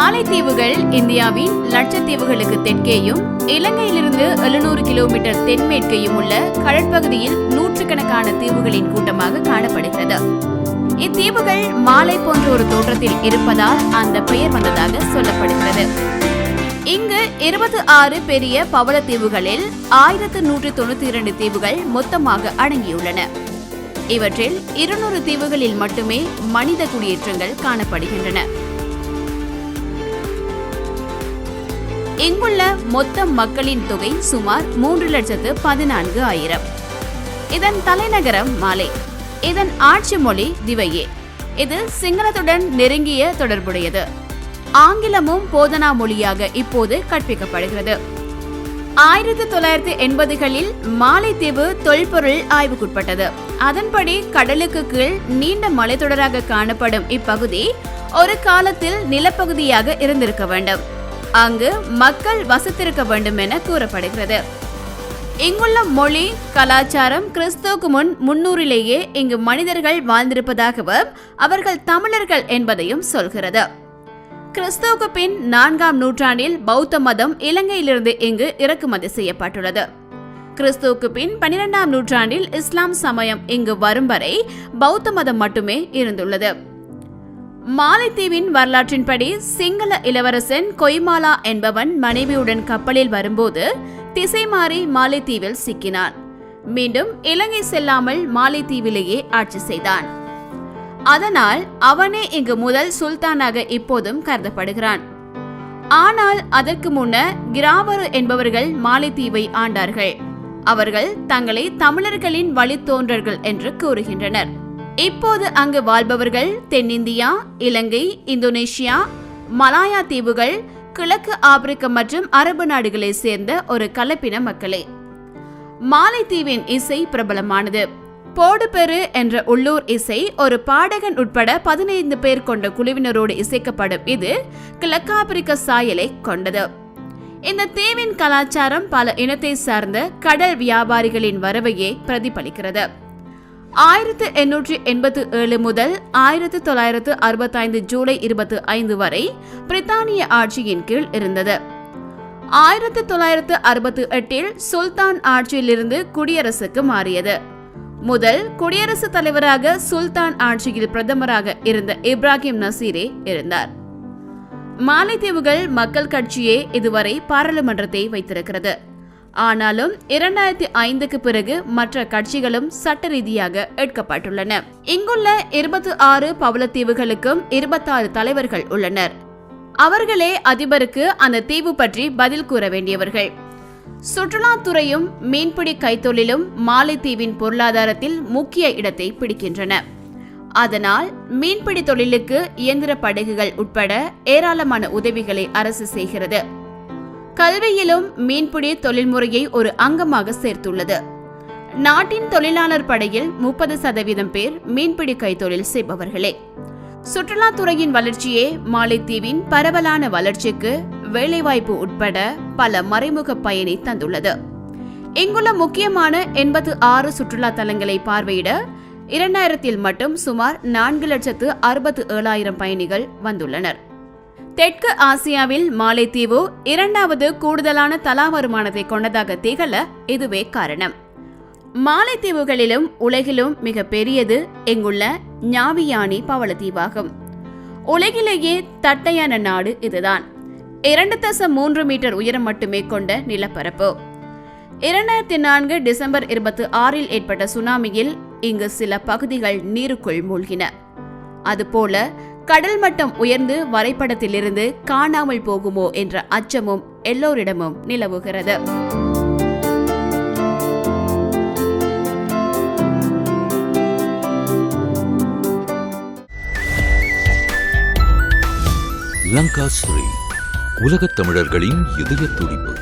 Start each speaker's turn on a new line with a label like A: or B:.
A: மாலைத்தீவுகள் இந்தியாவின் லட்சத்தீவுகளுக்கு தெற்கேயும் இலங்கையிலிருந்து 700 கிலோமீட்டர் தென்மேற்கையும் உள்ள கடற்பகுதியில் நூற்றுக்கணக்கான தீவுகளின் கூட்டமாக காணப்படுகிறது. இத்தீவுகள் மாலை போன்ற ஒரு தோற்றத்தில் இருப்பதால் அந்த பெயர் வந்ததாக சொல்லப்படுகிறது. இங்கு 26 பெரிய பவளத்தீவுகளில் 1192 தீவுகள் மொத்தமாக அடங்கியுள்ளன. இவற்றில் 200 தீவுகளில் மட்டுமே மனித குடியேற்றங்கள் காணப்படுகின்றன. இங்குள்ள மொத்த மக்களின் தொகை சுமார் 3,14,000. இதன் தலைநகரம் மாலே. இதன் ஆட்சி மொழி திவயே. இது சிங்களத்துடன் நெருங்கிய தொடர்புடையது. ஆங்கிலமும் போதனா மொழியாக இப்போது கற்பிக்கப்படுகிறது. 1980களில் மாலைத்தீவு தொல்பொருள் ஆய்வுக்குட்பட்டது. அதன்படி கடலுக்கு கீழ் நீண்ட மலைத்தொடராக காணப்படும் இப்பகுதி ஒரு காலத்தில் நிலப்பகுதியாக இருந்திருக்க வேண்டும். அங்கு மக்கள் வசித்திருக்க வேண்டும் என கூறப்படுகிறது. இங்குள்ள மொழி கலாச்சாரம் கிறிஸ்துவுக்கு முன் 300லேயே இங்கு மனிதர்கள் வாழ்ந்திருப்பதாகவும் அவர்கள் தமிழர்கள் என்பதையும் சொல்கிறது. கிறிஸ்துவுக்கு பின் 4ஆம் நூற்றாண்டில் பௌத்த மதம் இலங்கையிலிருந்து இங்கு இறக்குமதி செய்யப்பட்டுள்ளது. கிறிஸ்துவுக்கு பின் 12ஆம் நூற்றாண்டில் இஸ்லாம் சமயம் இங்கு வரும் வரை பௌத்த மதம் மட்டுமே இருந்துள்ளது. மாலைத்தீவின் வரலாற்றின்படி சிங்கள இளவரசன் கொய்மாலா என்பவன் மனைவியுடன் கப்பலில் வரும்போது திசை மாறி மாலைத்தீவில் சிக்கினான். மீண்டும் இலங்கை செல்லாமல் மாலைத்தீவிலேயே ஆட்சி செய்தான். அதனால் அவனே இங்கு முதல் சுல்தானாக இப்போதும் கருதப்படுகிறான். ஆனால் அதற்கு முன்னர் கிராவரு என்பவர்கள் மாலைத்தீவை ஆண்டார்கள். அவர்கள் தங்களை தமிழர்களின் வழித்தோன்றர்கள் என்று கூறுகின்றனர். இப்போது அங்கு வாழ்பவர்கள் தென்னிந்தியா, இலங்கை, இந்தோனேஷியா, மலாயா தீவுகள், கிழக்கு ஆப்பிரிக்கா மற்றும் அரபு நாடுகளை சேர்ந்த ஒரு கலப்பின மக்களே. மாலைத்தீவின் இசை பிரபலமானது. போடுபெரு என்ற உள்ளூர் இசை ஒரு பாடகன் உட்பட 15 பேர் கொண்ட குழுவினரோடு இசைக்கப்படும். இது கிழக்காப்பிரிக்க சாயலை கொண்டது. இந்த தீவின் கலாச்சாரம் பல இனத்தை சார்ந்த கடல் வியாபாரிகளின் வரவையே பிரதிபலிக்கிறது. 1887 முதல் 1965 ஜூலை 25 வரை பிரித்தானிய ஆட்சியின் கீழ் இருந்தது. 1968 சுல்தான் ஆட்சியிலிருந்து குடியரசுக்கு மாறியது. முதல் குடியரசுத் தலைவராக சுல்தான் ஆட்சியில் பிரதமராக இருந்த இப்ராஹிம் நசீரே இருந்தார். மாலைத்தீவுகள் மக்கள் கட்சியே இதுவரை பாராளுமன்றத்தை வைத்திருக்கிறது. ஆனாலும் 2005க்கு பிறகு மற்ற கட்சிகளும் சட்ட ரீதியாக எடுக்கப்பட்டுள்ளன. இங்குள்ள 26 பவளத்தீவுகளுக்கும் 26 தலைவர்கள் உள்ளனர். அவர்களே அதிபருக்கு அந்த தீவு பற்றி பதில் கூற வேண்டியவர்கள். சுற்றுலாத்துறையும் மீன்பிடி கைத்தொழிலும் மாலைத்தீவின் பொருளாதாரத்தில் முக்கிய இடத்தை பிடிக்கின்றன. அதனால் மீன்பிடி தொழிலுக்கு இயந்திர படகுகள் உட்பட ஏராளமான உதவிகளை அரசு செய்கிறது. கல்வியிலும் மீன்பிடி தொழில்முறையை ஒரு அங்கமாக சேர்த்துள்ளது. நாட்டின் தொழிலாளர் படையில் 30% பேர் மீன்பிடி கைத்தொழில் செய்பவர்களே. சுற்றுலாத்துறையின் வளர்ச்சியே மாலைத்தீவின் பரவலான வளர்ச்சிக்கு வேலைவாய்ப்பு உட்பட பல மறைமுக பயனை தந்துள்ளது. இங்குள்ள முக்கியமான 86 சுற்றுலா தலங்களை பார்வையிட 2000 மட்டும் சுமார் 4,67,000 பயணிகள் வந்துள்ளனர். தெற்கு ஆசியாவில் மாலைத்தீவு 2வது கூடுதலான தலா வருமானத்தை கொண்டதாக திகழ இதுவே காரணம். மாலைத்தீவுகளிலும் உலகிலும் மிக பெரியது இங்குள்ள ஞாவியானி பவளத்தீவாகும். உலகிலேயே தட்டையான நாடு இதுதான். 2.3 மீட்டர் உயரம் மட்டுமே கொண்ட நிலப்பரப்பு. 2004 டிசம்பர் 26 ஏற்பட்ட சுனாமியில் இங்கு சில பகுதிகள் நீருக்குள் மூழ்கின. அதுபோல கடல் மட்டம் உயர்ந்து வரைபடத்திலிருந்து காணாமல் போகுமோ என்ற அச்சமும் எல்லோரிடமும் நிலவுகிறது.
B: லங்கா ஸ்ரீ உலகத் தமிழர்களின் இதய துடிப்பு.